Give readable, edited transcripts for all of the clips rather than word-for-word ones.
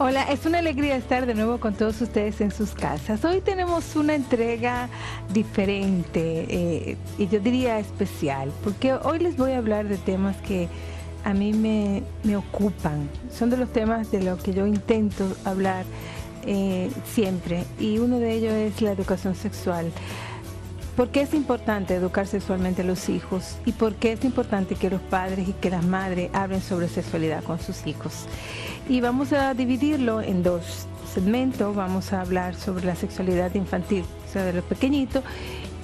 Hola, es una alegría estar de nuevo con todos ustedes en sus casas. Hoy tenemos una entrega diferente y yo diría especial, porque hoy les voy a hablar de temas que a mí me ocupan. Son de los temas de los que yo intento hablar siempre, y uno de ellos es la educación sexual. ¿Por qué es importante educar sexualmente a los hijos? ¿Y por qué es importante que los padres y que las madres hablen sobre sexualidad con sus hijos? Y vamos a dividirlo en dos segmentos. Vamos a hablar sobre la sexualidad infantil, o sea, de los pequeñitos,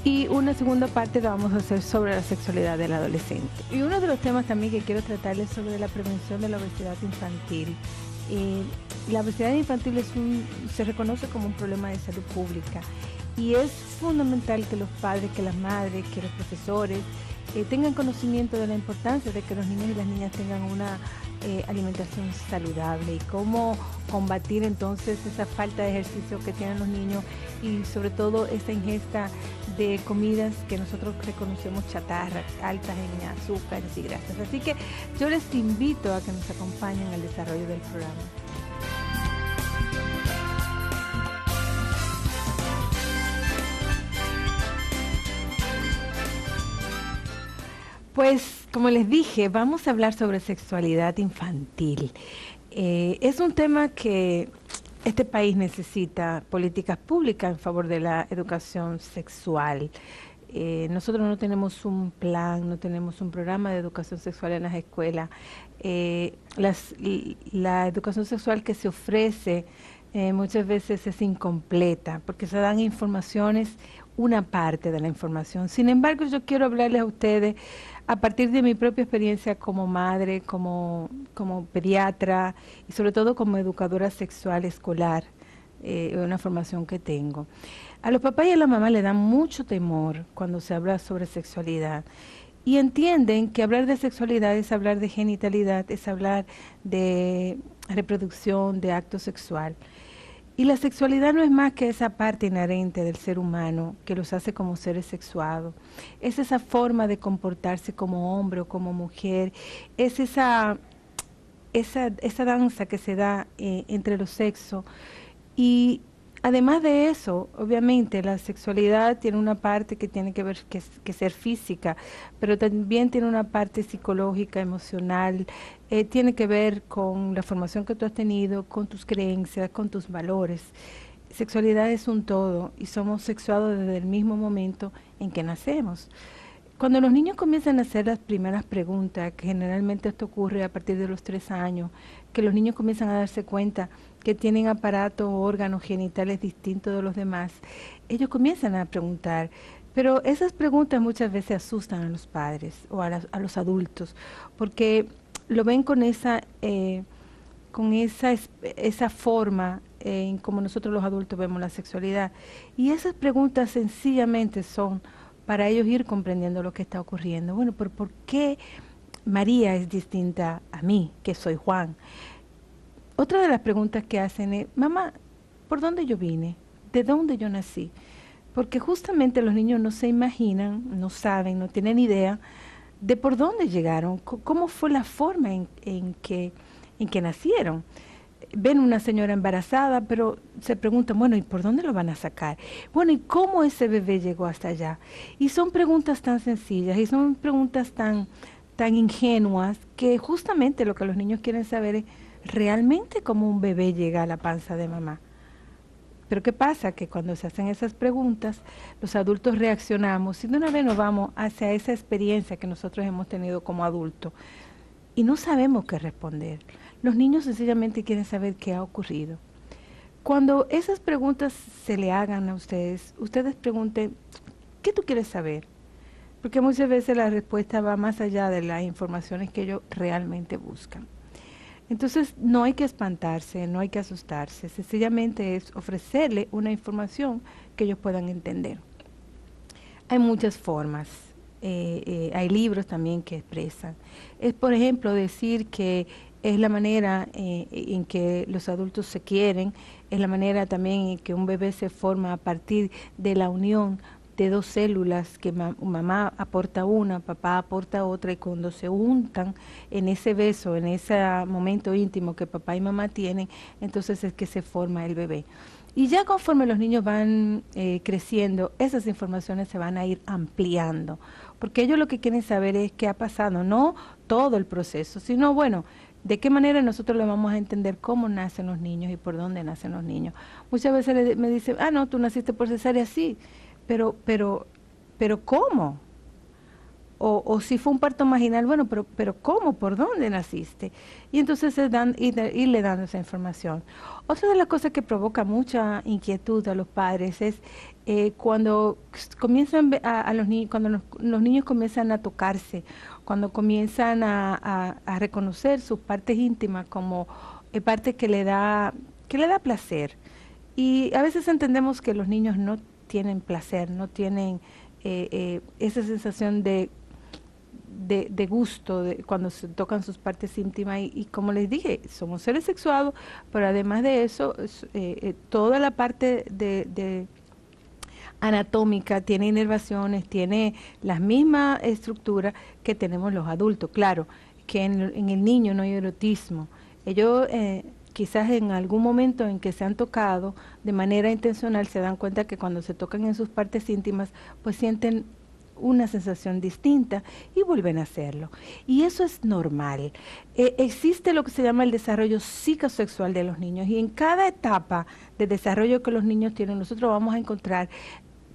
y una segunda parte la vamos a hacer sobre la sexualidad del adolescente. Y uno de los temas también que quiero tratar es sobre la prevención de la obesidad infantil. La obesidad infantil se reconoce como un problema de salud pública. Y es fundamental que los padres, que las madres, que los profesores tengan conocimiento de la importancia de que los niños y las niñas tengan una alimentación saludable y cómo combatir entonces esa falta de ejercicio que tienen los niños y sobre todo esta ingesta de comidas que nosotros reconocemos chatarra, altas en azúcares y grasas. Así que yo les invito a que nos acompañen al desarrollo del programa. Pues, como les dije, vamos a hablar sobre sexualidad infantil. Es un tema que este país necesita políticas públicas en favor de la educación sexual. Nosotros no tenemos un plan, no tenemos un programa de educación sexual en las escuelas. La educación sexual que se ofrece muchas veces es incompleta porque se dan informaciones, una parte de la información. Sin embargo, yo quiero hablarles a ustedes a partir de mi propia experiencia como madre, como pediatra y sobre todo como educadora sexual escolar, una formación que tengo. A los papás y a la mamá le dan mucho temor cuando se habla sobre sexualidad y entienden que hablar de sexualidad es hablar de genitalidad, es hablar de reproducción, de acto sexual. Y la sexualidad no es más que esa parte inherente del ser humano que los hace como seres sexuados. Es esa forma de comportarse como hombre o como mujer. Es esa danza que se da entre los sexos. Y además de eso, obviamente, la sexualidad tiene una parte que tiene que ver que ser física, pero también tiene una parte psicológica, emocional, tiene que ver con la formación que tú has tenido, con tus creencias, con tus valores. Sexualidad es un todo y somos sexuados desde el mismo momento en que nacemos. Cuando los niños comienzan a hacer las primeras preguntas, que generalmente esto ocurre a partir de los 3 años, que los niños comienzan a darse cuenta que tienen aparatos o órganos genitales distintos de los demás, ellos comienzan a preguntar. Pero esas preguntas muchas veces asustan a los padres o a los adultos, porque lo ven con esa forma en como nosotros los adultos vemos la sexualidad. Y esas preguntas sencillamente son para ellos ir comprendiendo lo que está ocurriendo. Bueno, pero ¿por qué María es distinta a mí, que soy Juan? Otra de las preguntas que hacen es, mamá, ¿por dónde yo vine? ¿De dónde yo nací? Porque justamente los niños no se imaginan, no saben, no tienen idea de por dónde llegaron, cómo fue la forma en que nacieron. Ven una señora embarazada, pero se preguntan, bueno, ¿y por dónde lo van a sacar? Bueno, ¿y cómo ese bebé llegó hasta allá? Y son preguntas tan sencillas y son preguntas tan ingenuas que justamente lo que los niños quieren saber es realmente cómo un bebé llega a la panza de mamá. Pero ¿qué pasa? Que cuando se hacen esas preguntas, los adultos reaccionamos y de una vez nos vamos hacia esa experiencia que nosotros hemos tenido como adultos y no sabemos qué responder. Los niños sencillamente quieren saber qué ha ocurrido. Cuando esas preguntas se le hagan a ustedes, ustedes pregunten, ¿qué tú quieres saber? Porque muchas veces la respuesta va más allá de las informaciones que ellos realmente buscan. Entonces no hay que espantarse, no hay que asustarse, sencillamente es ofrecerle una información que ellos puedan entender. Hay muchas formas, hay libros también que expresan. Es, por ejemplo, decir que es la manera en que los adultos se quieren, es la manera también en que un bebé se forma a partir de la unión de dos células que mamá aporta una, papá aporta otra, y cuando se juntan en ese beso, en ese momento íntimo que papá y mamá tienen, entonces es que se forma el bebé. Y ya conforme los niños van creciendo, esas informaciones se van a ir ampliando, porque ellos lo que quieren saber es qué ha pasado, no todo el proceso, sino, bueno, de qué manera nosotros le vamos a entender cómo nacen los niños y por dónde nacen los niños. Muchas veces me dicen, ah, no, tú naciste por cesárea, sí, pero, pero, pero ¿cómo? O si fue un parto vaginal, bueno, pero ¿cómo? ¿Por dónde naciste? Y entonces se dan, irle dando esa información. Otra de las cosas que provoca mucha inquietud a los padres es cuando comienzan a los niños, cuando los niños comienzan a tocarse, cuando comienzan a reconocer sus partes íntimas como parte que le da placer. Y a veces entendemos que los niños no tienen placer, no tienen esa sensación de gusto cuando se tocan sus partes íntimas y como les dije, somos seres sexuados, pero además de eso, toda la parte de anatómica tiene inervaciones, tiene las mismas estructuras que tenemos los adultos. Claro, que en el niño no hay erotismo. Ellos quizás en algún momento en que se han tocado de manera intencional se dan cuenta que cuando se tocan en sus partes íntimas, pues sienten una sensación distinta y vuelven a hacerlo. Y eso es normal. Existe lo que se llama el desarrollo psicosexual de los niños y en cada etapa de desarrollo que los niños tienen, nosotros vamos a encontrar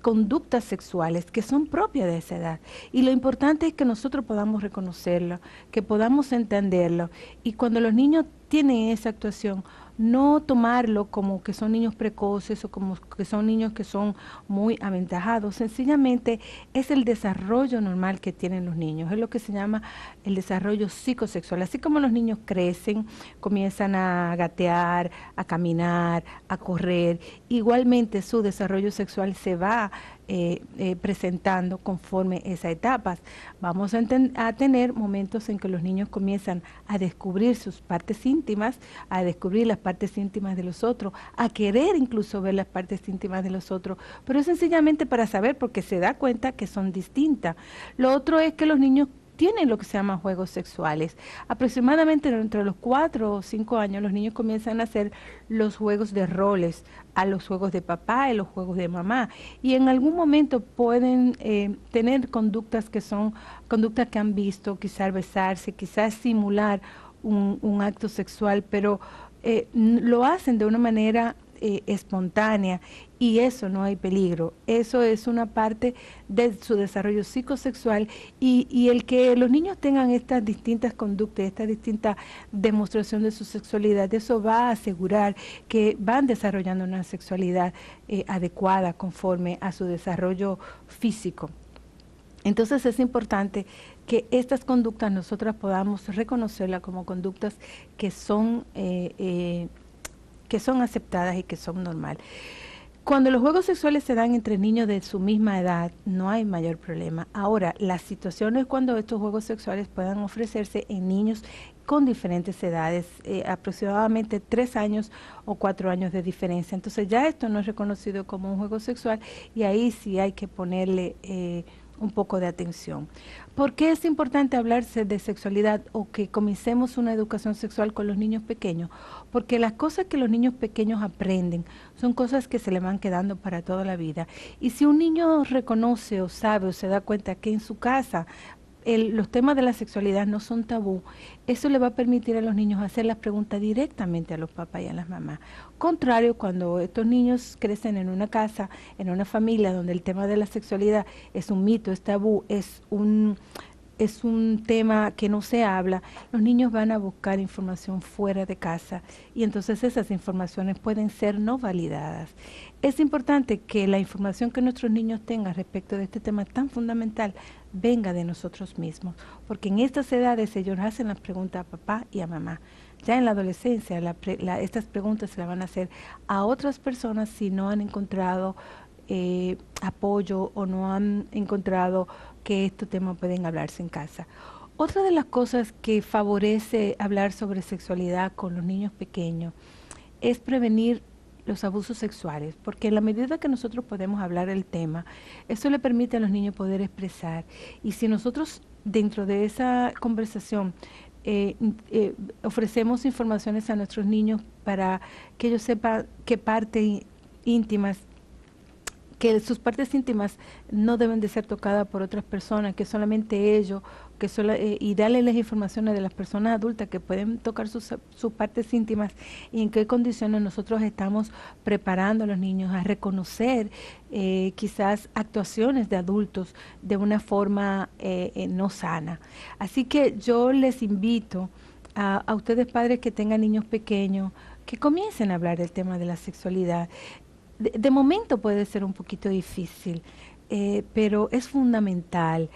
conductas sexuales que son propias de esa edad. Y lo importante es que nosotros podamos reconocerlo, que podamos entenderlo. Y cuando los niños tienen esa actuación, no tomarlo como que son niños precoces o como que son niños que son muy aventajados. Sencillamente es el desarrollo normal que tienen los niños. Es lo que se llama el desarrollo psicosexual. Así como los niños crecen, comienzan a gatear, a caminar, a correr, igualmente su desarrollo sexual se va presentando conforme esas etapas. Vamos a tener momentos en que los niños comienzan a descubrir sus partes íntimas, a descubrir las partes íntimas de los otros, a querer incluso ver las partes íntimas de los otros, pero es sencillamente para saber porque se da cuenta que son distintas. Lo otro es que los niños tienen lo que se llama juegos sexuales. Aproximadamente entre los 4 o 5 años los niños comienzan a hacer los juegos de roles, a los juegos de papá y los juegos de mamá. Y en algún momento pueden tener conductas que son conductas que han visto, quizás besarse, quizás simular un acto sexual, pero lo hacen de una manera espontánea y eso no hay peligro. Eso es una parte de su desarrollo psicosexual y el que los niños tengan estas distintas conductas, esta distinta demostración de su sexualidad, eso va a asegurar que van desarrollando una sexualidad adecuada conforme a su desarrollo físico. Entonces es importante que estas conductas nosotras podamos reconocerlas como conductas que son aceptadas y que son normales. Cuando los juegos sexuales se dan entre niños de su misma edad, no hay mayor problema. Ahora, las situaciones cuando estos juegos sexuales puedan ofrecerse en niños con diferentes edades, aproximadamente 3 años o 4 años de diferencia. Entonces ya esto no es reconocido como un juego sexual y ahí sí hay que ponerle un poco de atención. ¿Por qué es importante hablarse de sexualidad o que comencemos una educación sexual con los niños pequeños? Porque las cosas que los niños pequeños aprenden son cosas que se le van quedando para toda la vida. Y si un niño reconoce o sabe o se da cuenta que en su casa los temas de la sexualidad no son tabú, eso le va a permitir a los niños hacer las preguntas directamente a los papás y a las mamás. Contrario, cuando estos niños crecen en una casa, en una familia donde el tema de la sexualidad es un mito, es tabú, es un tema que no se habla, los niños van a buscar información fuera de casa y entonces esas informaciones pueden ser no validadas. Es importante que la información que nuestros niños tengan respecto de este tema tan fundamental venga de nosotros mismos, porque en estas edades ellos hacen las preguntas a papá y a mamá. Ya en la adolescencia estas preguntas se las van a hacer a otras personas si no han encontrado apoyo o no han encontrado que estos temas pueden hablarse en casa. Otra de las cosas que favorece hablar sobre sexualidad con los niños pequeños es prevenir los abusos sexuales, porque en la medida que nosotros podemos hablar el tema, eso le permite a los niños poder expresar. Y si nosotros dentro de esa conversación ofrecemos informaciones a nuestros niños para que ellos sepan qué partes íntimas, que sus partes íntimas no deben de ser tocadas por otras personas, que solamente ellos, y darle las informaciones de las personas adultas que pueden tocar sus partes íntimas y en qué condiciones nosotros estamos preparando a los niños a reconocer quizás actuaciones de adultos de una forma no sana. Así que yo les invito a ustedes padres que tengan niños pequeños, que comiencen a hablar del tema de la sexualidad. De momento puede ser un poquito difícil, pero es fundamental.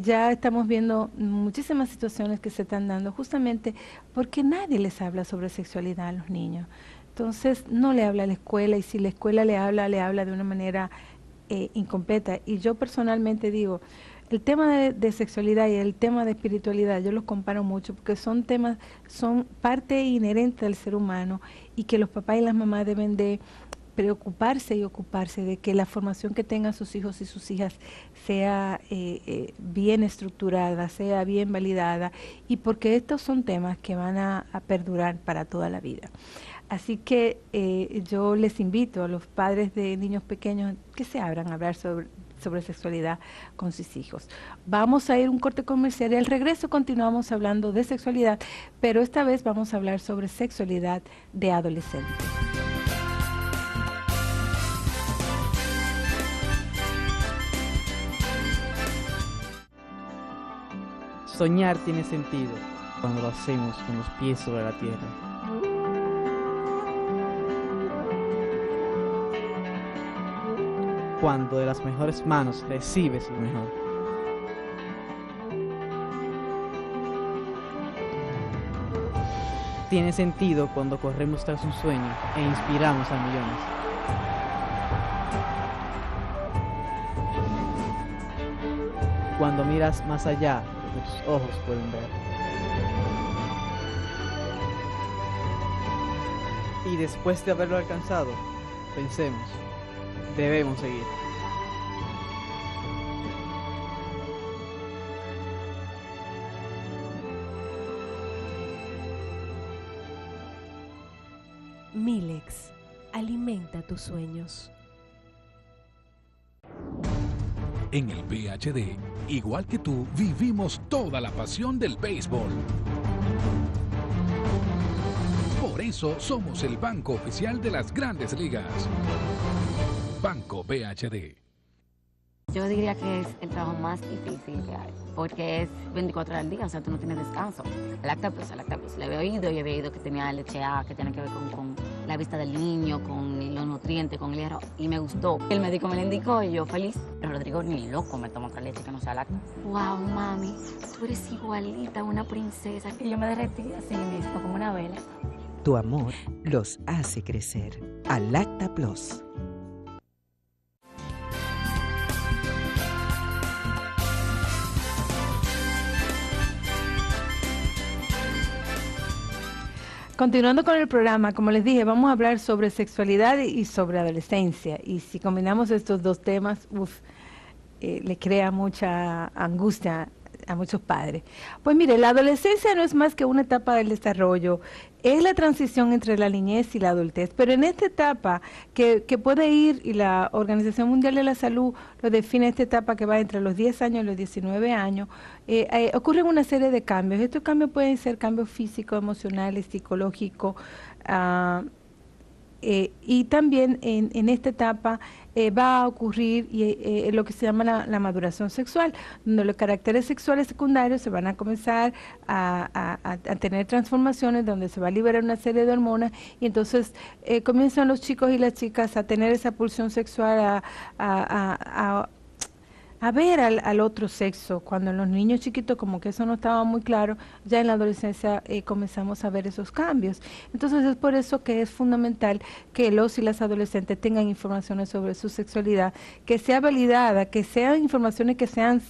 Ya estamos viendo muchísimas situaciones que se están dando justamente porque nadie les habla sobre sexualidad a los niños. Entonces no le habla a la escuela, y si la escuela le habla de una manera incompleta. Y yo personalmente digo, el tema de sexualidad y el tema de espiritualidad, yo los comparo mucho porque son temas, son parte inherente del ser humano, y que los papás y las mamás deben de preocuparse y ocuparse de que la formación que tengan sus hijos y sus hijas sea bien estructurada, sea bien validada, y porque estos son temas que van a perdurar para toda la vida. Así que yo les invito a los padres de niños pequeños que se abran a hablar sobre sexualidad con sus hijos. Vamos a ir a un corte comercial y al regreso continuamos hablando de sexualidad, pero esta vez vamos a hablar sobre sexualidad de adolescentes. Soñar tiene sentido cuando lo hacemos con los pies sobre la tierra. Cuando de las mejores manos recibes lo mejor. Tiene sentido cuando corremos tras un sueño e inspiramos a millones. Cuando miras más allá, tus ojos pueden ver. Y después de haberlo alcanzado, pensemos, debemos seguir. Milex, alimenta tus sueños. En el PhD, igual que tú, vivimos toda la pasión del béisbol. Por eso somos el banco oficial de las Grandes Ligas. Banco PhD. Yo diría que es el trabajo más difícil que hay, porque es 24 horas al día, o sea, tú no tienes descanso. El Lactaplus. Le había oído y había oído que tenía leche A, que tiene que ver con la vista del niño, con los nutrientes, con el hierro, y me gustó. El médico me lo indicó y yo feliz. Pero Rodrigo, ni loco me toma otra leche que no sea láctea. Wow, mami, tú eres igualita a una princesa. Y yo me derretí así mismo, como una vela. Tu amor los hace crecer. Lactaplus. Continuando con el programa, como les dije, vamos a hablar sobre sexualidad y sobre adolescencia. Y si combinamos estos dos temas, le crea mucha angustia a muchos padres. Pues mire, la adolescencia no es más que una etapa del desarrollo, es la transición entre la niñez y la adultez, pero en esta etapa que puede ir, y la Organización Mundial de la Salud lo define, esta etapa que va entre los 10 años y los 19 años, ocurren una serie de cambios. Estos cambios pueden ser cambios físicos, emocionales, psicológicos, y también en esta etapa va a ocurrir lo que se llama la maduración sexual, donde los caracteres sexuales secundarios se van a comenzar a tener transformaciones, donde se va a liberar una serie de hormonas, y entonces comienzan los chicos y las chicas a tener esa pulsión sexual, a ver al otro sexo. Cuando en los niños chiquitos como que eso no estaba muy claro, ya en la adolescencia comenzamos a ver esos cambios. Entonces es por eso que es fundamental que los y las adolescentes tengan informaciones sobre su sexualidad, que sea validada, que sean informaciones que sean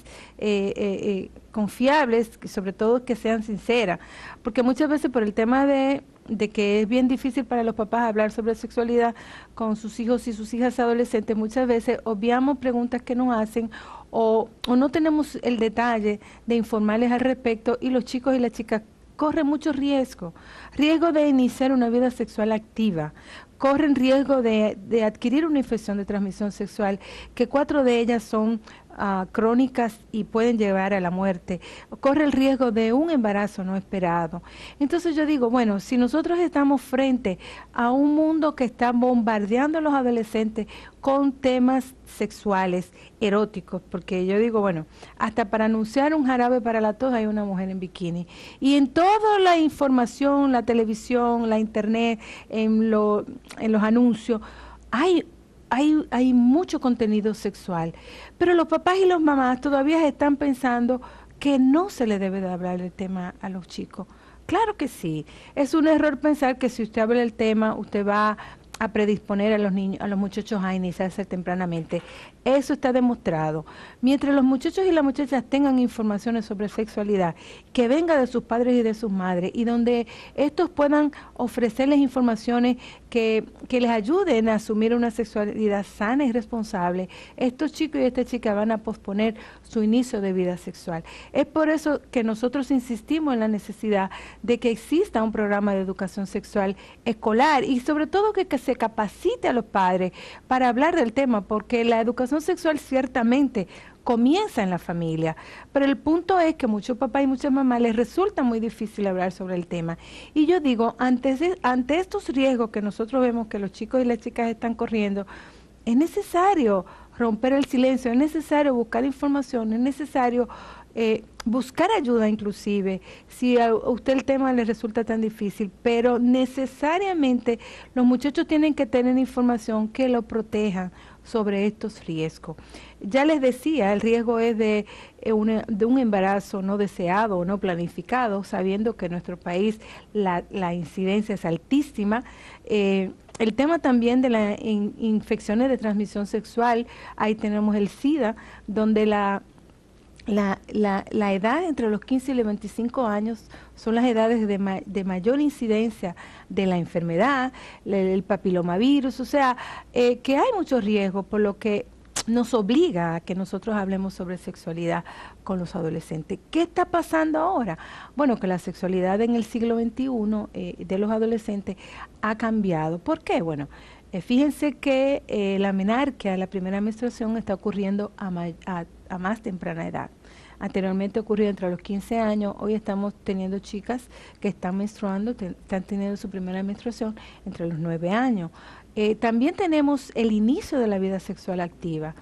confiables, y sobre todo que sean sinceras, porque muchas veces por el tema de de que es bien difícil para los papás hablar sobre sexualidad con sus hijos y sus hijas adolescentes, muchas veces obviamos preguntas que nos hacen o no tenemos el detalle de informarles al respecto, y los chicos y las chicas corren mucho riesgo de iniciar una vida sexual activa, corren riesgo de adquirir una infección de transmisión sexual, que 4 de ellas son crónicas y pueden llevar a la muerte, corre el riesgo de un embarazo no esperado. Entonces yo digo, bueno, si nosotros estamos frente a un mundo que está bombardeando a los adolescentes con temas sexuales, eróticos, porque yo digo, bueno, hasta para anunciar un jarabe para la tos hay una mujer en bikini, y en toda la información, la televisión, la internet, en los anuncios, hay mucho contenido sexual, pero los papás y las mamás todavía están pensando que no se le debe de hablar del tema a los chicos. Claro que sí, es un error pensar que si usted habla del tema, usted va a predisponer a los niños, a los muchachos a iniciarse tempranamente. Eso está demostrado. Mientras los muchachos y las muchachas tengan informaciones sobre sexualidad, que venga de sus padres y de sus madres, y donde estos puedan ofrecerles informaciones que les ayuden a asumir una sexualidad sana y responsable, estos chicos y estas chicas van a posponer su inicio de vida sexual. Es por eso que nosotros insistimos en la necesidad de que exista un programa de educación sexual escolar, y sobre todo que se capacite a los padres para hablar del tema, porque la educación sexual ciertamente comienza en la familia, pero el punto es que muchos papás y muchas mamás les resulta muy difícil hablar sobre el tema. Y yo digo, ante estos riesgos que nosotros vemos que los chicos y las chicas están corriendo, es necesario romper el silencio, es necesario buscar información, es necesario buscar ayuda inclusive, si a usted el tema le resulta tan difícil, pero necesariamente los muchachos tienen que tener información que lo proteja sobre estos riesgos. Ya les decía, el riesgo es de un embarazo no deseado o no planificado, sabiendo que en nuestro país la incidencia es altísima. El tema también de las infecciones de transmisión sexual, ahí tenemos el SIDA, donde la edad entre los 15 y los 25 años son las edades de mayor incidencia de la enfermedad, el papilomavirus, o sea, que hay muchos riesgos, por lo que nos obliga a que nosotros hablemos sobre sexualidad con los adolescentes. ¿Qué está pasando ahora? Bueno, que la sexualidad en el siglo XXI de los adolescentes ha cambiado. ¿Por qué? Bueno, fíjense que la menarquia, la primera menstruación, está ocurriendo a más temprana edad. Anteriormente ocurría entre los 15 años, hoy estamos teniendo chicas que están menstruando, están teniendo su primera menstruación entre los 9 años. También tenemos el inicio de la vida sexual activa.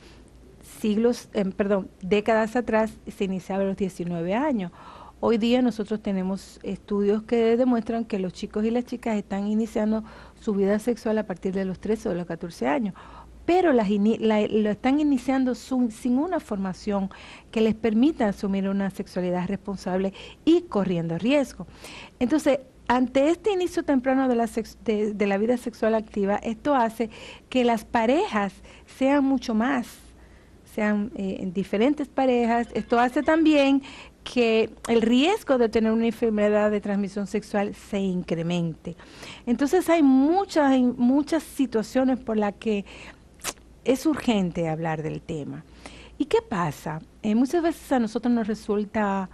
Décadas atrás se iniciaba a los 19 años. Hoy día nosotros tenemos estudios que demuestran que los chicos y las chicas están iniciando su vida sexual a partir de los 13 o los 14 años, pero lo están iniciando sin una formación que les permita asumir una sexualidad responsable y corriendo riesgo. Entonces, ante este inicio temprano de la vida sexual activa, esto hace que las parejas sean mucho más, sean en diferentes parejas. Esto hace también que el riesgo de tener una enfermedad de transmisión sexual se incremente. Entonces hay muchas situaciones por las que es urgente hablar del tema. ¿Y qué pasa? Muchas veces a nosotros nos resulta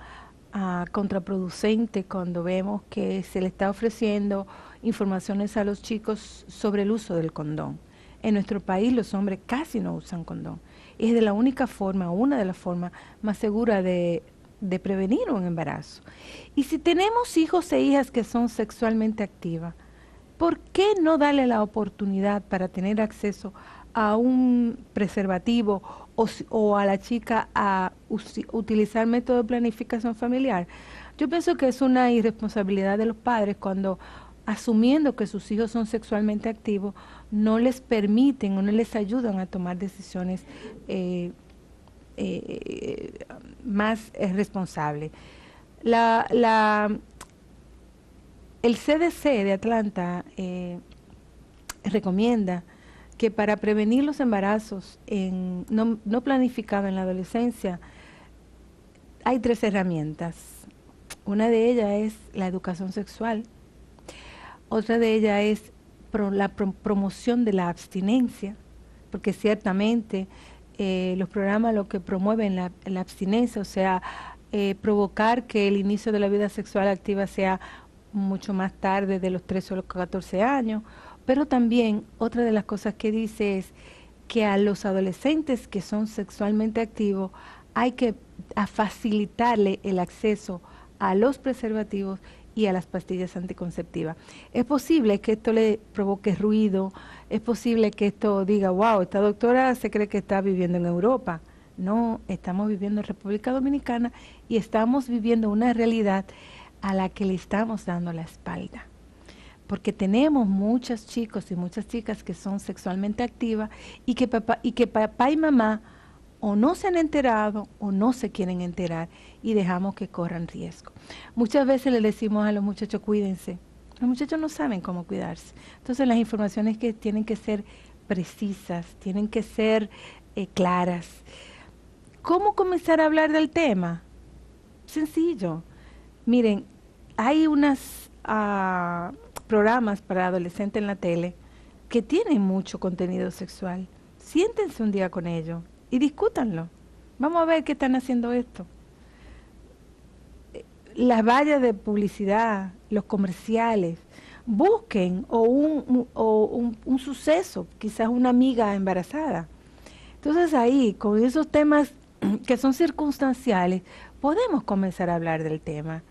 contraproducente cuando vemos que se le está ofreciendo informaciones a los chicos sobre el uso del condón. En nuestro país los hombres casi no usan condón. Es de la única forma, una de las formas más seguras de prevenir un embarazo. Y si tenemos hijos e hijas que son sexualmente activas, ¿por qué no darle la oportunidad para tener acceso a un preservativo o a la chica a utilizar método de planificación familiar? Yo pienso que es una irresponsabilidad de los padres cuando, asumiendo que sus hijos son sexualmente activos, no les permiten o no les ayudan a tomar decisiones más responsables. El CDC de Atlanta recomienda que para prevenir los embarazos no planificados en la adolescencia, hay 3 herramientas. Una de ellas es la educación sexual. Otra de ellas es la promoción de la abstinencia, porque ciertamente los programas lo que promueven la abstinencia, o sea, provocar que el inicio de la vida sexual activa sea mucho más tarde de los 13 o los 14 años, pero también otra de las cosas que dice es que a los adolescentes que son sexualmente activos hay que facilitarle el acceso a los preservativos y a las pastillas anticonceptivas. Es posible que esto le provoque ruido, es posible que esto diga, wow, esta doctora se cree que está viviendo en Europa. No, estamos viviendo en República Dominicana y estamos viviendo una realidad a la que le estamos dando la espalda. Porque tenemos muchos chicos y muchas chicas que son sexualmente activas y que papá y mamá o no se han enterado o no se quieren enterar y dejamos que corran riesgo. Muchas veces le decimos a los muchachos, cuídense. Los muchachos no saben cómo cuidarse. Entonces las informaciones que tienen que ser precisas, tienen que ser claras. ¿Cómo comenzar a hablar del tema? Sencillo. Miren, hay unos programas para adolescentes en la tele que tienen mucho contenido sexual. Siéntense un día con ellos y discútanlo. Vamos a ver qué están haciendo esto. Las vallas de publicidad, los comerciales, busquen un suceso, quizás una amiga embarazada. Entonces ahí, con esos temas que son circunstanciales, podemos comenzar a hablar del tema.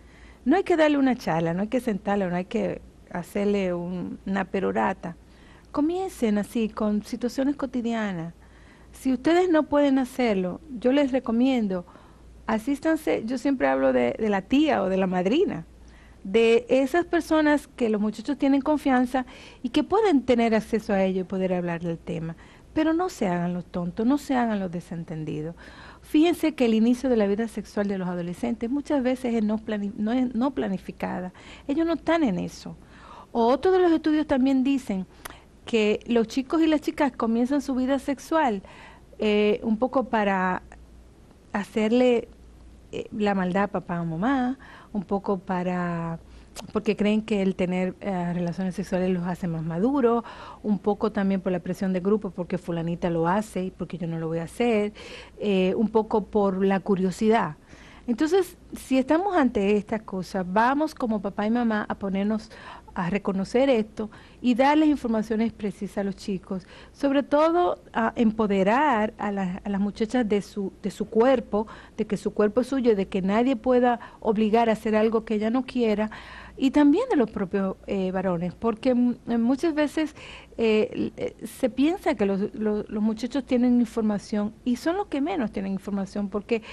No hay que darle una charla, no hay que sentarle, no hay que hacerle una perorata. Comiencen así, con situaciones cotidianas. Si ustedes no pueden hacerlo, yo les recomiendo, asístanse, yo siempre hablo de la tía o de la madrina, de esas personas que los muchachos tienen confianza y que pueden tener acceso a ello y poder hablar del tema. Pero no se hagan los tontos, no se hagan los desentendidos. Fíjense que el inicio de la vida sexual de los adolescentes muchas veces es no planificada. Ellos no están en eso. Otros de los estudios también dicen que los chicos y las chicas comienzan su vida sexual un poco para hacerle la maldad a papá o mamá, un poco porque creen que el tener relaciones sexuales los hace más maduros, un poco también por la presión de grupo, porque fulanita lo hace y porque yo no lo voy a hacer, un poco por la curiosidad. Entonces, si estamos ante estas cosas, vamos como papá y mamá a ponernos a reconocer esto y darles informaciones precisas a los chicos, sobre todo a empoderar a las muchachas de su cuerpo, de que su cuerpo es suyo, de que nadie pueda obligar a hacer algo que ella no quiera, y también de los propios varones, porque muchas veces se piensa que los muchachos tienen información y son los que menos tienen información, porque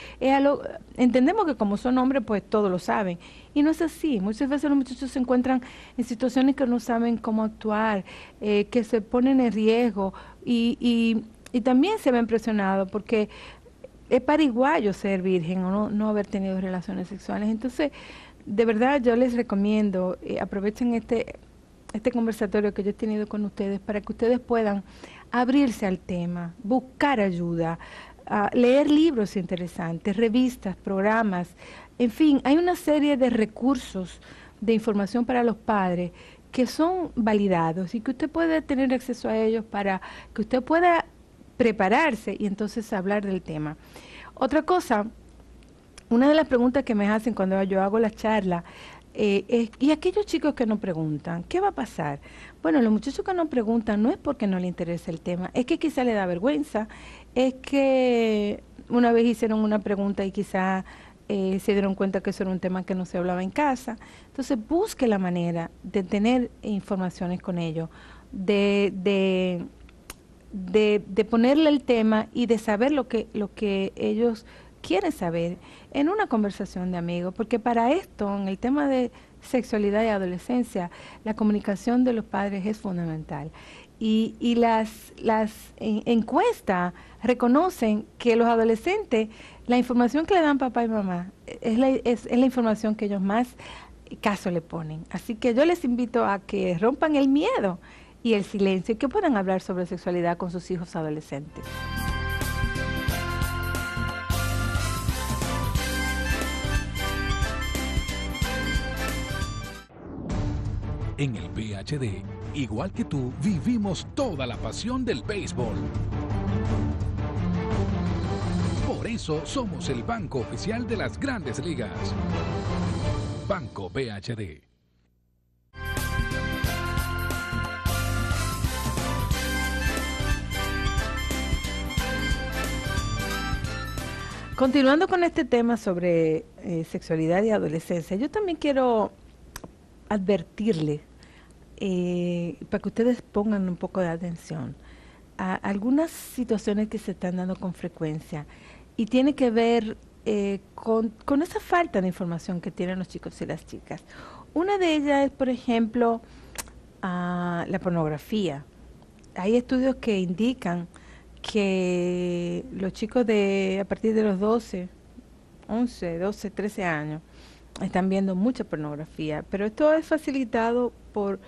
entendemos que como son hombres pues todo lo saben, y no es así. Muchas veces los muchachos se encuentran en situaciones que no saben cómo actuar, que se ponen en riesgo y también se ven presionados porque es pariguayo ser virgen o no haber tenido relaciones sexuales. Entonces, de verdad yo les recomiendo, aprovechen este conversatorio que yo he tenido con ustedes para que ustedes puedan abrirse al tema, buscar ayuda, leer libros interesantes, revistas, programas, en fin, hay una serie de recursos de información para los padres que son validados y que usted puede tener acceso a ellos para que usted pueda prepararse y entonces hablar del tema. Otra cosa, una de las preguntas que me hacen cuando yo hago la charla es, ¿y aquellos chicos que no preguntan? ¿Qué va a pasar? Bueno, los muchachos que no preguntan no es porque no les interesa el tema, es que quizá le da vergüenza, es que una vez hicieron una pregunta y quizá se dieron cuenta que eso era un tema que no se hablaba en casa. Entonces busque la manera de tener informaciones con ellos, de ponerle el tema y de saber lo que ellos quieren saber en una conversación de amigos, porque para esto, en el tema de sexualidad y adolescencia, la comunicación de los padres es fundamental. Y las encuestas reconocen que los adolescentes, la información que le dan papá y mamá es la información que ellos más caso le ponen. Así que yo les invito a que rompan el miedo y el silencio y que puedan hablar sobre sexualidad con sus hijos adolescentes. En el PHD, igual que tú, vivimos toda la pasión del béisbol. Por eso somos el banco oficial de las Grandes Ligas. Banco PHD. Continuando con este tema sobre sexualidad y adolescencia, yo también quiero advertirle, para que ustedes pongan un poco de atención, a algunas situaciones que se están dando con frecuencia y tiene que ver con esa falta de información que tienen los chicos y las chicas. Una de ellas es, por ejemplo, la pornografía. Hay estudios que indican que los chicos a partir de los 12, 11, 12, 13 años están viendo mucha pornografía, pero esto es facilitado por,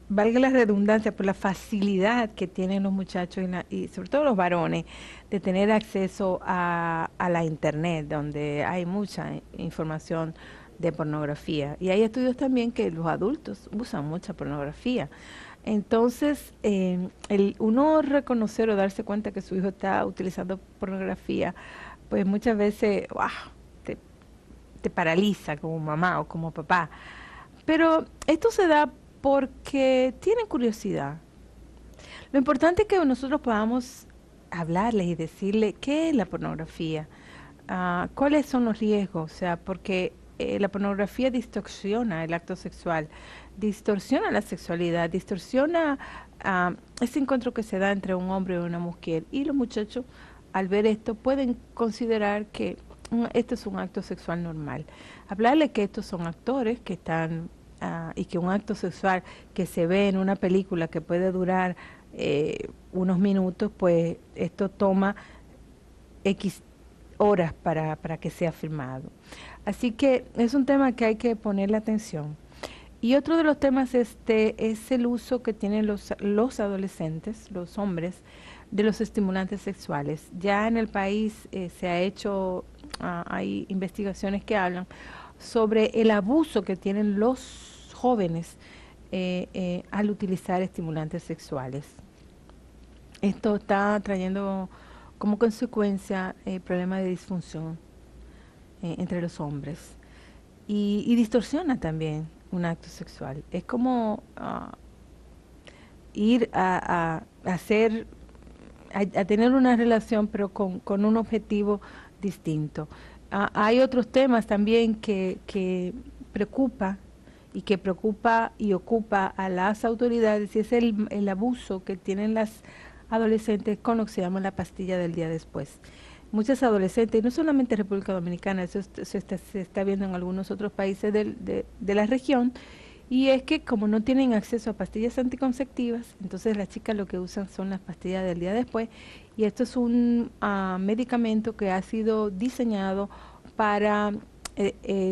valga la redundancia, por la facilidad que tienen los muchachos y sobre todo los varones de tener acceso a la internet, donde hay mucha información de pornografía. Y hay estudios también que los adultos usan mucha pornografía. Entonces, uno reconocer o darse cuenta que su hijo está utilizando pornografía, pues muchas veces te paraliza como mamá o como papá. Pero esto se da porque tienen curiosidad. Lo importante es que nosotros podamos hablarles y decirles qué es la pornografía, cuáles son los riesgos, o sea, porque la pornografía distorsiona el acto sexual, distorsiona la sexualidad, distorsiona ese encuentro que se da entre un hombre y una mujer. Y los muchachos, al ver esto, pueden considerar que esto es un acto sexual normal. Hablarle que estos son actores que están, y que un acto sexual que se ve en una película que puede durar unos minutos, pues esto toma X horas para que sea filmado. Así que es un tema que hay que ponerle atención. Y otro de los temas es el uso que tienen los adolescentes, los hombres, de los estimulantes sexuales. Ya en el país se ha hecho, hay investigaciones que hablan sobre el abuso que tienen los jóvenes al utilizar estimulantes sexuales. Esto está trayendo como consecuencia problemas de disfunción entre los hombres y distorsiona también un acto sexual. Es como ir a tener una relación, pero con un objetivo distinto. Hay otros temas también que preocupa y ocupa a las autoridades, y es el abuso que tienen las adolescentes con lo que se llama la pastilla del día después. Muchas adolescentes, y no solamente en República Dominicana, eso se está viendo en algunos otros países de la región, y es que como no tienen acceso a pastillas anticonceptivas, entonces las chicas lo que usan son las pastillas del día después, y esto es un medicamento que ha sido diseñado para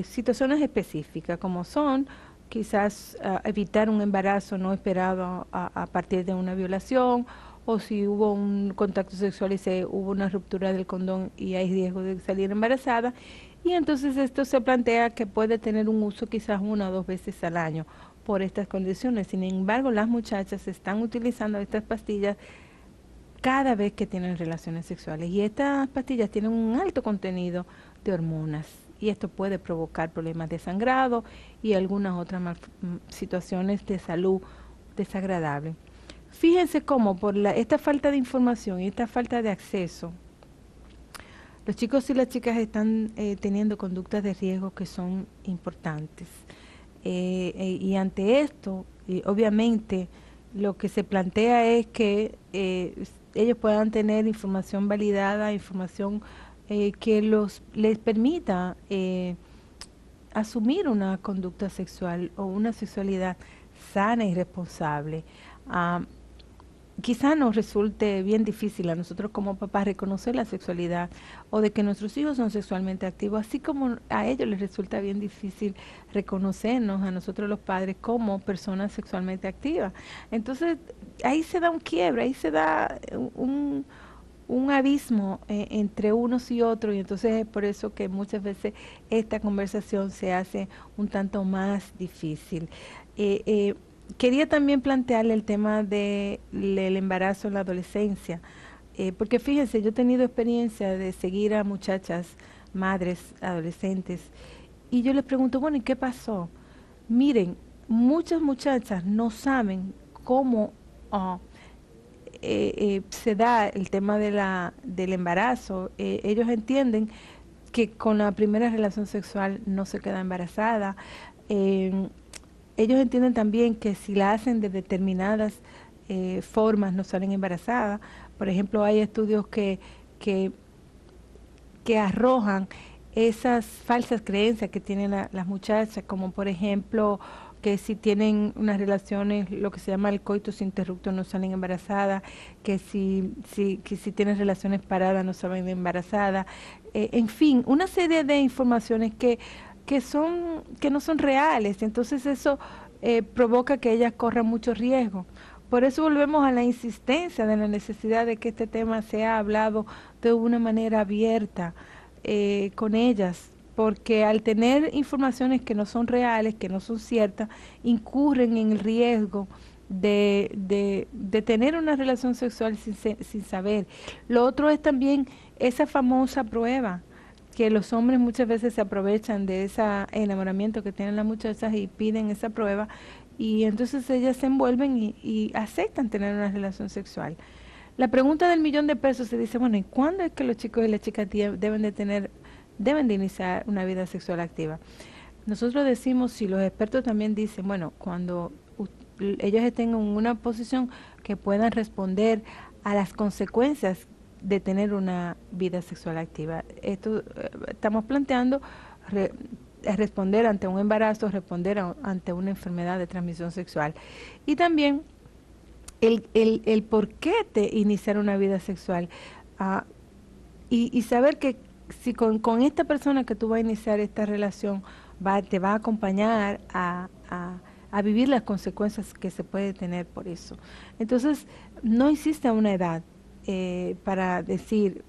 situaciones específicas, como son quizás evitar un embarazo no esperado a partir de una violación, o si hubo un contacto sexual y hubo una ruptura del condón y hay riesgo de salir embarazada, y entonces esto se plantea que puede tener un uso quizás 1 o 2 veces al año por estas condiciones. Sin embargo, las muchachas están utilizando estas pastillas cada vez que tienen relaciones sexuales, y estas pastillas tienen un alto contenido de hormonas, y esto puede provocar problemas de sangrado y algunas otras situaciones de salud desagradables. Fíjense cómo por esta falta de información y esta falta de acceso, los chicos y las chicas están teniendo conductas de riesgo que son importantes. Y ante esto, obviamente, lo que se plantea es que ellos puedan tener información validada, información que les permita asumir una conducta sexual o una sexualidad sana y responsable. Quizá nos resulte bien difícil a nosotros como papás reconocer la sexualidad o de que nuestros hijos son sexualmente activos, así como a ellos les resulta bien difícil reconocernos a nosotros los padres como personas sexualmente activas. Entonces ahí se da un quiebre, ahí se da un abismo entre unos y otros, y entonces es por eso que muchas veces esta conversación se hace un tanto más difícil. Quería también plantearle el tema del embarazo en la adolescencia, porque fíjense, yo he tenido experiencia de seguir a muchachas, madres, adolescentes, y yo les pregunto, bueno, ¿y qué pasó? Miren, muchas muchachas no saben cómo se da el tema del embarazo. Ellos entienden que con la primera relación sexual no se queda embarazada. Ellos entienden también que si la hacen de determinadas formas no salen embarazadas. Por ejemplo, hay estudios que arrojan esas falsas creencias que tienen las muchachas, como por ejemplo que si tienen unas relaciones, lo que se llama el coitus interruptus, no salen embarazadas, que si tienen relaciones paradas no salen embarazadas, en fin, una serie de informaciones que no son reales. Entonces eso provoca que ellas corran mucho riesgo. Por eso volvemos a la insistencia de la necesidad de que este tema sea hablado de una manera abierta con ellas, porque al tener informaciones que no son reales, que no son ciertas, incurren en el riesgo de tener una relación sexual sin saber. Lo otro es también esa famosa prueba, que los hombres muchas veces se aprovechan de ese enamoramiento que tienen las muchachas y piden esa prueba, y entonces ellas se envuelven y aceptan tener una relación sexual. La pregunta del $1.000.000 se dice, bueno, ¿y cuándo es que los chicos y las chicas deben de iniciar una vida sexual activa? Nosotros decimos, si los expertos también dicen, bueno, cuando ellos estén en una posición que puedan responder a las consecuencias de tener una vida sexual activa. Esto estamos planteando responder ante un embarazo, responder ante una enfermedad de transmisión sexual. Y también el por qué de iniciar una vida sexual. Y saber que si con esta persona que tú vas a iniciar esta relación te va a acompañar a vivir las consecuencias que se puede tener por eso. Entonces, no existe una edad para decir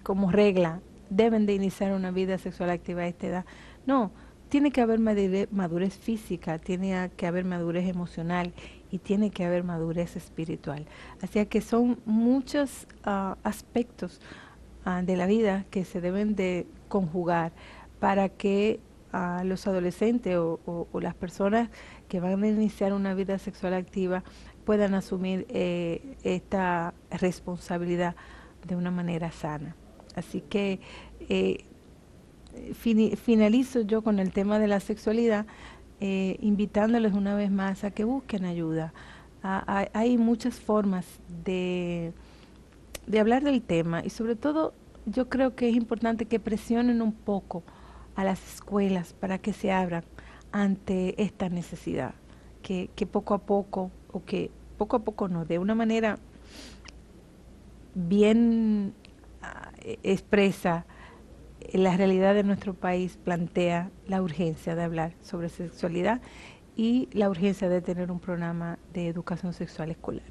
como regla, deben de iniciar una vida sexual activa a esta edad. No, tiene que haber madurez física, tiene que haber madurez emocional y tiene que haber madurez espiritual. Así que son muchos aspectos de la vida que se deben de conjugar para que los adolescentes o las personas que van a iniciar una vida sexual activa puedan asumir esta responsabilidad de una manera sana. Así que finalizo yo con el tema de la sexualidad, invitándoles una vez más a que busquen ayuda. Hay muchas formas de hablar del tema, y sobre todo yo creo que es importante que presionen un poco a las escuelas para que se abran ante esta necesidad, que poco a poco, no, de una manera bien expresa, la realidad de nuestro país plantea la urgencia de hablar sobre sexualidad y la urgencia de tener un programa de educación sexual escolar.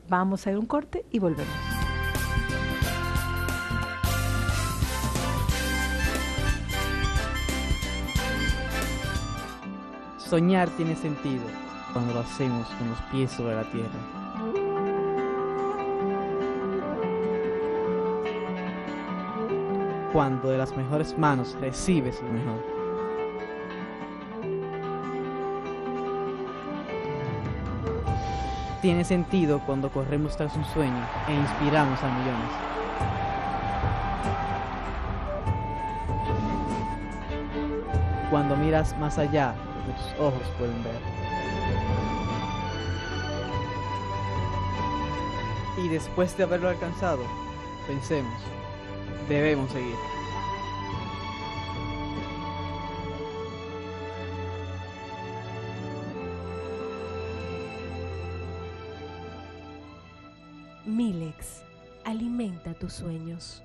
Vamos a ir a un corte y volvemos. Soñar tiene sentido cuando lo hacemos con los pies sobre la tierra. Cuando de las mejores manos recibes lo mejor. Tiene sentido cuando corremos tras un sueño e inspiramos a millones. Cuando miras más allá de lo que tus ojos pueden ver. Y después de haberlo alcanzado, pensemos, debemos seguir. Milex, alimenta tus sueños.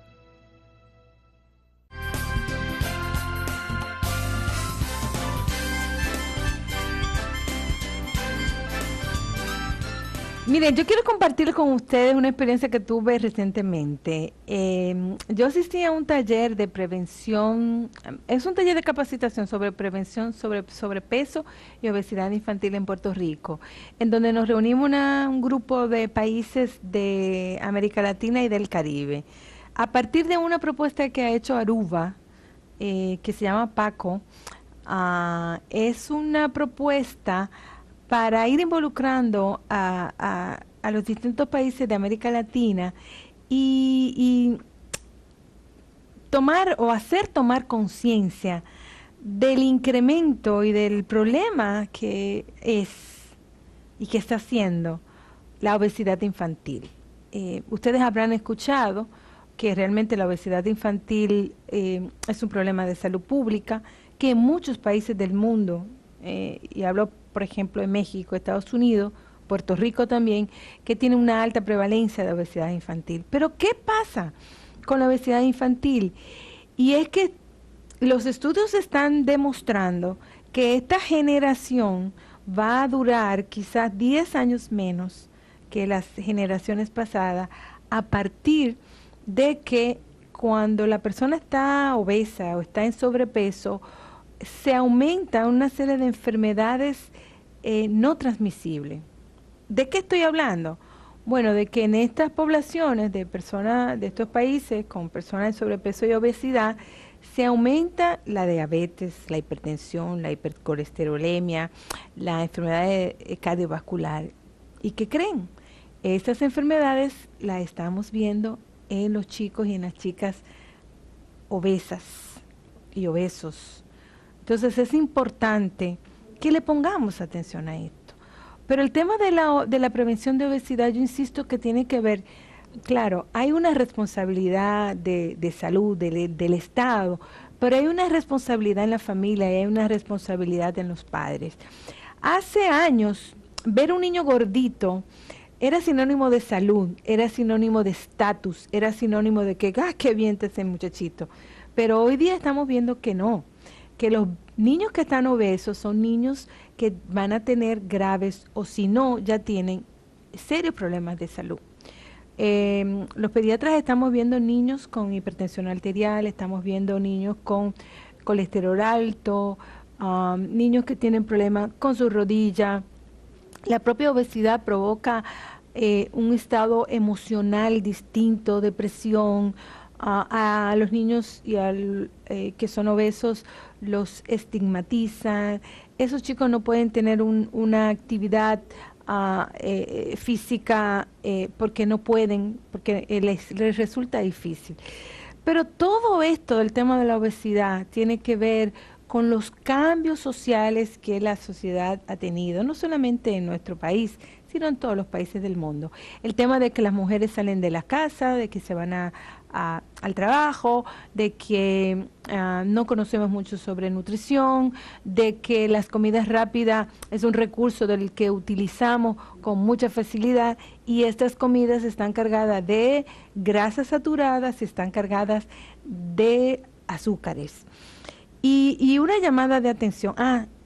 Miren, yo quiero compartir con ustedes una experiencia que tuve recientemente. Yo asistí a un taller de prevención, es un taller de capacitación sobre prevención sobre sobrepeso y obesidad infantil en Puerto Rico, en donde nos reunimos un grupo de países de América Latina y del Caribe. A partir de una propuesta que ha hecho Aruba, que se llama PACO, es una propuesta para ir involucrando a los distintos países de América Latina y tomar o hacer tomar conciencia del incremento y del problema que es y que está haciendo la obesidad infantil. Ustedes habrán escuchado que realmente la obesidad infantil es un problema de salud pública, que en muchos países del mundo, y hablo por ejemplo en México, Estados Unidos, Puerto Rico también, que tiene una alta prevalencia de obesidad infantil. Pero ¿qué pasa con la obesidad infantil? Y es que los estudios están demostrando que esta generación va a durar quizás 10 años menos que las generaciones pasadas, a partir de que cuando la persona está obesa o está en sobrepeso, se aumenta una serie de enfermedades no transmisibles. ¿De qué estoy hablando? Bueno, de que en estas poblaciones de personas de estos países con personas en sobrepeso y obesidad se aumenta la diabetes, la hipertensión, la hipercolesterolemia, la enfermedad cardiovascular. ¿Y qué creen? Estas enfermedades las estamos viendo en los chicos y en las chicas obesas y obesos. Entonces es importante que le pongamos atención a esto. Pero el tema de la prevención de obesidad, yo insisto que tiene que ver, claro, hay una responsabilidad de salud del Estado, pero hay una responsabilidad en la familia y hay una responsabilidad en los padres. Hace años, ver un niño gordito era sinónimo de salud, era sinónimo de estatus, era sinónimo de que, qué bien está ese muchachito. Pero hoy día estamos viendo que no, que los niños que están obesos son niños que van a tener graves o si no, ya tienen serios problemas de salud. Los pediatras estamos viendo niños con hipertensión arterial, estamos viendo niños con colesterol alto, niños que tienen problemas con su rodilla. La propia obesidad provoca un estado emocional distinto, depresión. A los niños y que son obesos los estigmatizan. Esos chicos no pueden tener una actividad física porque no pueden, porque les resulta difícil. Pero todo esto del tema de la obesidad tiene que ver con los cambios sociales que la sociedad ha tenido, no solamente en nuestro país, sino en todos los países del mundo. El tema de que las mujeres salen de la casa, de que se van al trabajo, de que no conocemos mucho sobre nutrición, de que las comidas rápidas es un recurso del que utilizamos con mucha facilidad y estas comidas están cargadas de grasas saturadas, están cargadas de azúcares. Y una llamada de atención.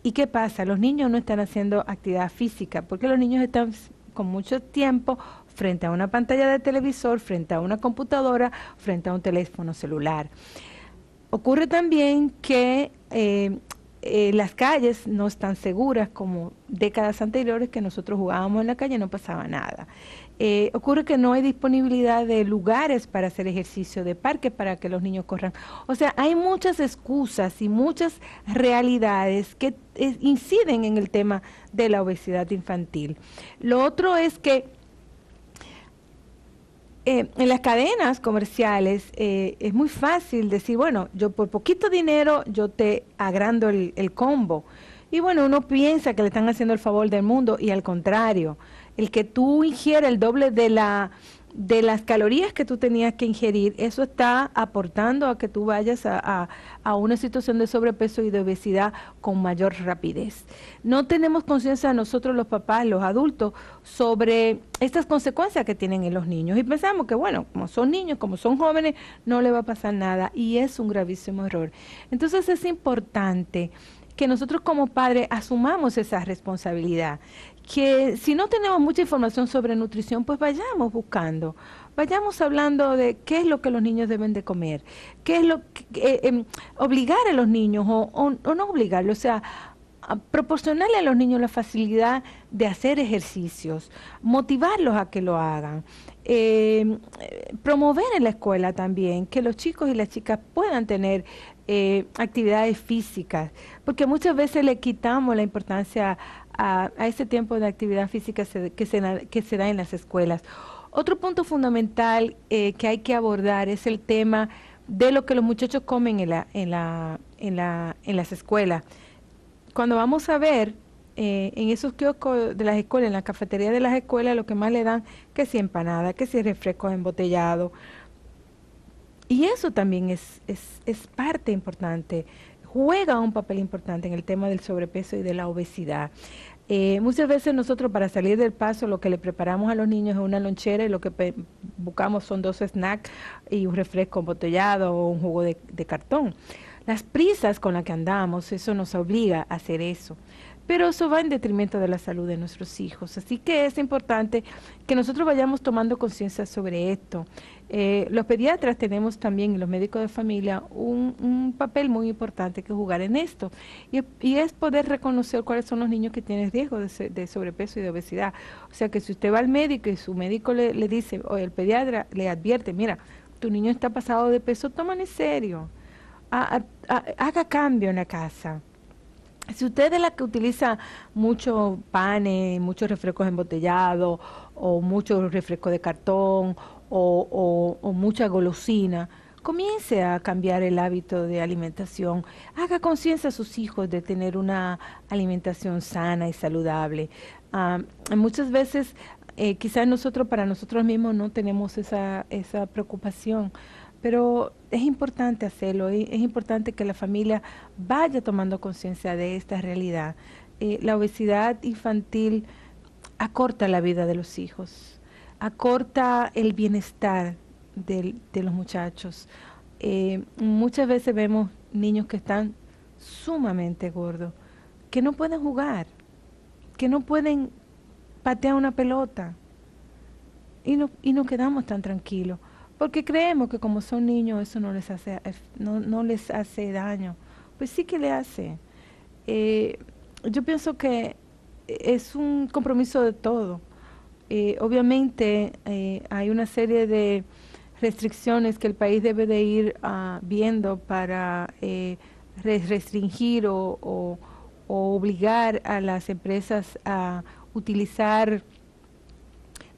¿Y qué pasa? Los niños no están haciendo actividad física porque los niños están con mucho tiempo frente a una pantalla de televisor, frente a una computadora, frente a un teléfono celular. Ocurre también que las calles no están seguras como décadas anteriores que nosotros jugábamos en la calle y no pasaba nada. Ocurre que no hay disponibilidad de lugares para hacer ejercicio, de parques para que los niños corran. O sea, hay muchas excusas y muchas realidades que inciden en el tema de la obesidad infantil. Lo otro es que en las cadenas comerciales es muy fácil decir, bueno, yo por poquito dinero yo te agrando el combo. Y bueno, uno piensa que le están haciendo el favor del mundo y al contrario, el que tú ingieras el doble de las calorías que tú tenías que ingerir, eso está aportando a que tú vayas a una situación de sobrepeso y de obesidad con mayor rapidez. No tenemos conciencia nosotros los papás, los adultos, sobre estas consecuencias que tienen en los niños y pensamos que bueno, como son niños, como son jóvenes, no le va a pasar nada y es un gravísimo error. Entonces es importante que nosotros como padres asumamos esa responsabilidad, que si no tenemos mucha información sobre nutrición, pues vayamos buscando, vayamos hablando de qué es lo que los niños deben de comer, qué es lo que, obligar a los niños o no obligarlos, o sea, a proporcionarle a los niños la facilidad de hacer ejercicios, motivarlos a que lo hagan, promover en la escuela también que los chicos y las chicas puedan tener actividades físicas, porque muchas veces le quitamos la importancia a ese tiempo de actividad física que se da en las escuelas. Otro punto fundamental que hay que abordar es el tema de lo que los muchachos comen en las escuelas. Cuando vamos a ver en esos kioscos de las escuelas, en la cafetería de las escuelas, lo que más le dan, que si empanada, que si refrescos embotellados. Y eso también es parte importante, juega un papel importante en el tema del sobrepeso y de la obesidad. Muchas veces nosotros para salir del paso lo que le preparamos a los niños es una lonchera y lo que buscamos son 2 snacks y un refresco embotellado o un jugo de cartón. Las prisas con las que andamos, eso nos obliga a hacer eso. Pero eso va en detrimento de la salud de nuestros hijos. Así que es importante que nosotros vayamos tomando conciencia sobre esto. Los pediatras tenemos también, y los médicos de familia, un papel muy importante que jugar en esto. Y es poder reconocer cuáles son los niños que tienen riesgo de sobrepeso y de obesidad. O sea que si usted va al médico y su médico le dice, o el pediatra le advierte, mira, tu niño está pasado de peso, tómalo en serio. Haga cambio en la casa. Si usted es la que utiliza mucho panes, muchos refrescos embotellados, o muchos refrescos de cartón, o mucha golosina, comience a cambiar el hábito de alimentación. Haga conciencia a sus hijos de tener una alimentación sana y saludable. Muchas veces, quizás nosotros, para nosotros mismos, no tenemos esa preocupación, pero es importante hacerlo, es importante que la familia vaya tomando conciencia de esta realidad. La obesidad infantil acorta la vida de los hijos, acorta el bienestar de los muchachos. Muchas veces vemos niños que están sumamente gordos, que no pueden jugar, que no pueden patear una pelota, y nos quedamos tan tranquilos. Porque creemos que como son niños eso no les hace daño. Pues sí que le hace. Yo pienso que es un compromiso de todo. Obviamente hay una serie de restricciones que el país debe de ir viendo para restringir o obligar a las empresas a utilizar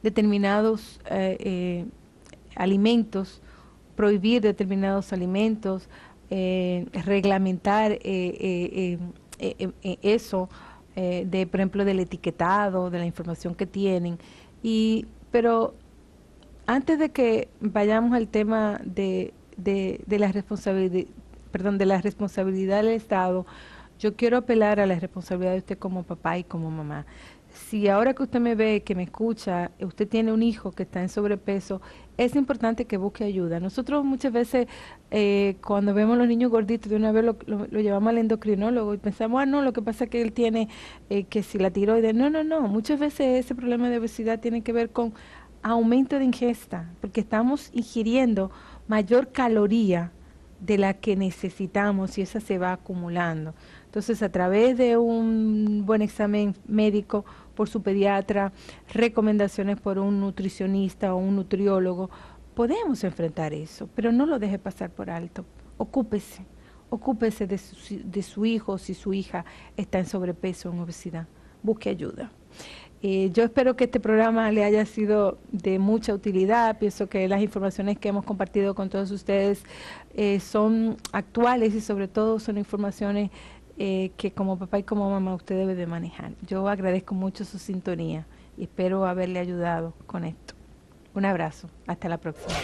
determinados alimentos, prohibir determinados alimentos, reglamentar eso, por ejemplo, del etiquetado, de la información que tienen. Pero antes de que vayamos al tema de la responsabilidad del Estado, yo quiero apelar a la responsabilidad de usted como papá y como mamá. Si ahora que usted me ve, que me escucha, usted tiene un hijo que está en sobrepeso, es importante que busque ayuda. Nosotros muchas veces cuando vemos a los niños gorditos, de una vez lo llevamos al endocrinólogo y pensamos, no, lo que pasa es que él tiene que si la tiroides. No, muchas veces ese problema de obesidad tiene que ver con aumento de ingesta, porque estamos ingiriendo mayor caloría de la que necesitamos y esa se va acumulando. Entonces, a través de un buen examen médico por su pediatra, recomendaciones por un nutricionista o un nutriólogo, podemos enfrentar eso, pero no lo deje pasar por alto. Ocúpese de su hijo si su hija está en sobrepeso o en obesidad. Busque ayuda. Yo espero que este programa le haya sido de mucha utilidad. Pienso que las informaciones que hemos compartido con todos ustedes son actuales y sobre todo son informaciones que como papá y como mamá usted debe de manejar. Yo agradezco mucho su sintonía y espero haberle ayudado con esto. Un abrazo. Hasta la próxima.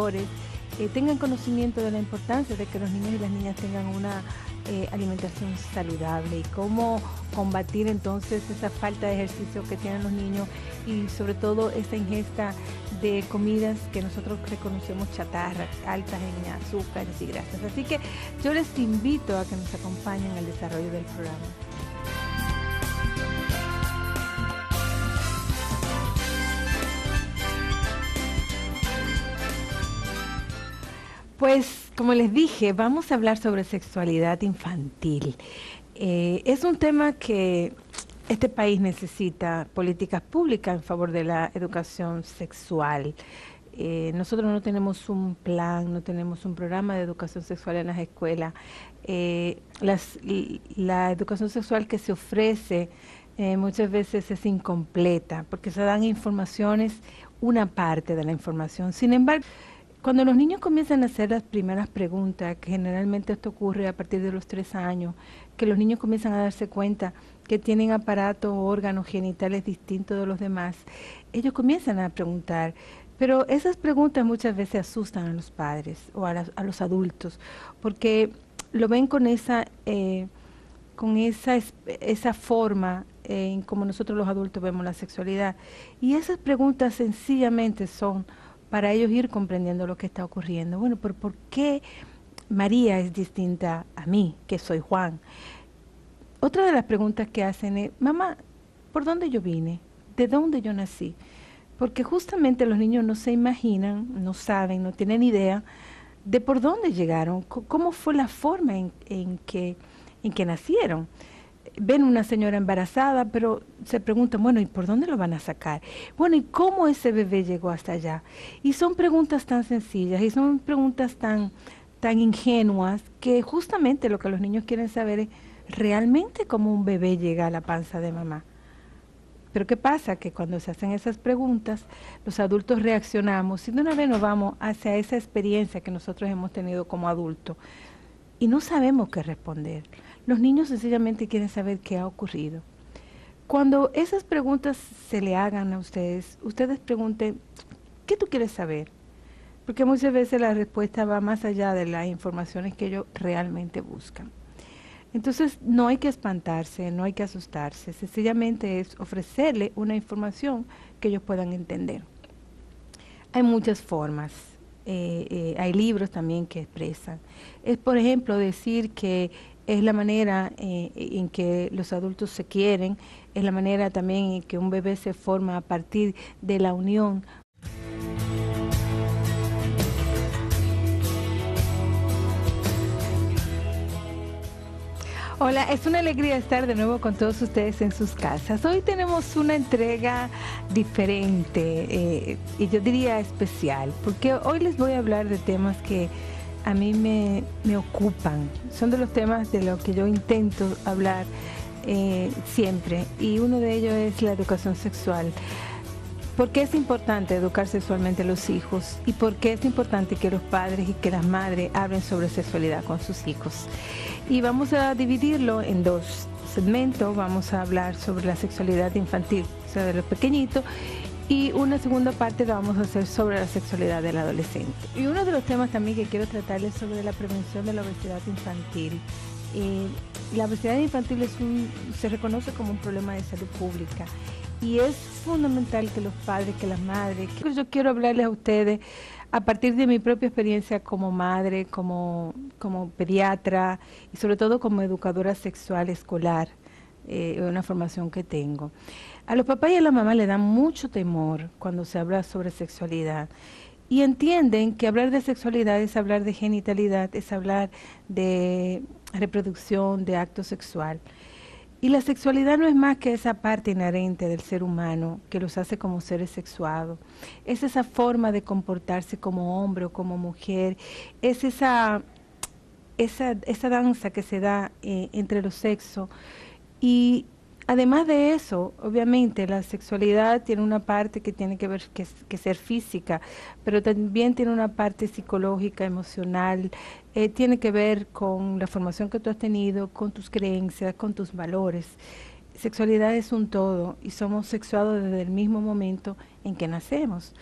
mayores, tengan conocimiento de la importancia de que los niños y las niñas tengan una alimentación saludable y cómo combatir entonces esa falta de ejercicio que tienen los niños y sobre todo esa ingesta de comidas que nosotros reconocemos chatarra, altas en azúcares y grasas. Así que yo les invito a que nos acompañen al desarrollo del programa. Pues, como les dije, vamos a hablar sobre sexualidad infantil. Es un tema que este país necesita políticas públicas en favor de la educación sexual. Nosotros no tenemos un plan, no tenemos un programa de educación sexual en las escuelas. La educación sexual que se ofrece muchas veces es incompleta porque se dan informaciones, una parte de la información. Sin embargo, cuando los niños comienzan a hacer las primeras preguntas, que generalmente esto ocurre a partir de los 3 años, que los niños comienzan a darse cuenta que tienen aparatos o órganos genitales distintos de los demás, ellos comienzan a preguntar. Pero esas preguntas muchas veces asustan a los padres o a los adultos, porque lo ven con esa forma en como nosotros los adultos vemos la sexualidad. Y esas preguntas sencillamente son para ellos ir comprendiendo lo que está ocurriendo. Bueno, pero ¿por qué María es distinta a mí, que soy Juan? Otra de las preguntas que hacen es, mamá, ¿por dónde yo vine? ¿De dónde yo nací? Porque justamente los niños no se imaginan, no saben, no tienen idea de por dónde llegaron, cómo fue la forma en que nacieron. Ven una señora embarazada, pero se preguntan, bueno, ¿y por dónde lo van a sacar? Bueno, ¿y cómo ese bebé llegó hasta allá? Y son preguntas tan sencillas y son preguntas tan ingenuas que justamente lo que los niños quieren saber es realmente cómo un bebé llega a la panza de mamá. Pero ¿qué pasa? Que cuando se hacen esas preguntas, los adultos reaccionamos y de una vez nos vamos hacia esa experiencia que nosotros hemos tenido como adultos y no sabemos qué responder. Los niños sencillamente quieren saber qué ha ocurrido. Cuando esas preguntas se le hagan a ustedes pregunten, ¿qué tú quieres saber? Porque muchas veces la respuesta va más allá de las informaciones que ellos realmente buscan. Entonces no hay que espantarse, no hay que asustarse, sencillamente es ofrecerle una información que ellos puedan entender. Hay muchas formas. Hay libros también que expresan. Es, por ejemplo, decir que es la manera en que los adultos se quieren, es la manera también en que un bebé se forma a partir de la unión. Hola, es una alegría estar de nuevo con todos ustedes en sus casas. Hoy tenemos una entrega diferente y yo diría especial, porque hoy les voy a hablar de temas que a mí me ocupan. Son de los temas de los que yo intento hablar siempre y uno de ellos es la educación sexual. ¿Por qué es importante educar sexualmente a los hijos? ¿Y por qué es importante que los padres y que las madres hablen sobre sexualidad con sus hijos? Y vamos a dividirlo en 2 segmentos. Vamos a hablar sobre la sexualidad infantil, o sea, de los pequeñitos, y una segunda parte la vamos a hacer sobre la sexualidad del adolescente. Y uno de los temas también que quiero tratar es sobre la prevención de la obesidad infantil. La obesidad infantil se reconoce como un problema de salud pública. Y es fundamental que los padres, que las madres, que yo quiero hablarles a ustedes a partir de mi propia experiencia como madre, como pediatra y sobre todo como educadora sexual escolar, una formación que tengo. A los papás y a la mamá le dan mucho temor cuando se habla sobre sexualidad y entienden que hablar de sexualidad es hablar de genitalidad, es hablar de reproducción, de acto sexual. Y la sexualidad no es más que esa parte inherente del ser humano que los hace como seres sexuados. Es esa forma de comportarse como hombre o como mujer. Es esa danza que se da entre los sexos. Y además de eso, obviamente, la sexualidad tiene una parte que tiene que ver que ser física, pero también tiene una parte psicológica, emocional, tiene que ver con la formación que tú has tenido, con tus creencias, con tus valores. Sexualidad es un todo y somos sexuados desde el mismo momento en que nacemos.